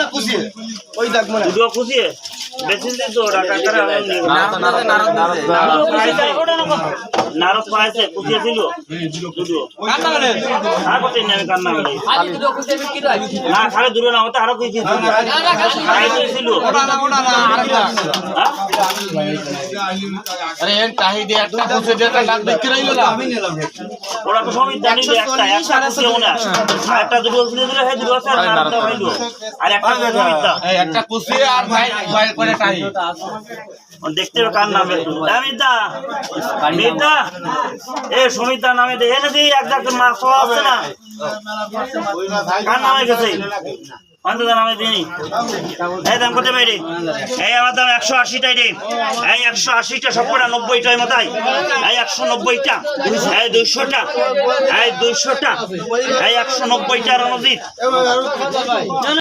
না কুচিয়ে ওই দেখ মানে দুটো কুচিয়ে বেশি দিন তো টাকা করে নারদ পাইছে কুচিয়ে ছিল দুটো আর কত নেবে কার নাম না খালি দূরে না হতে আরো কুচিয়ে ছিল আরে এর তাহি দিয়ে একটা কুচিয়ে দিয়ে লাগ দেখতে রইলো না আমি নিলাম ওরা তো সবই জানি যে একটা কুচিয়ে মনে আর একটা দুটো কুচিয়ে দিলে হে দুটো আছে আর নারদটা হইলো আর একটা সমিতা এই একটা কুচিয়ে আর ভাই করে তাহি দেখতে কার নামে মিতা মিতা এ সমিতা নামে দেখে না দিই একটা মাছ আছে না কার নামে গেছে অন্তত নামে দিই এই দাম কত বাইরে এই আমার দাম 180 টাই রে এই 180টা সবকটা 90টাই মতাই এই 190টা এই 200টা এই 200টা এই 190টা রণজিৎ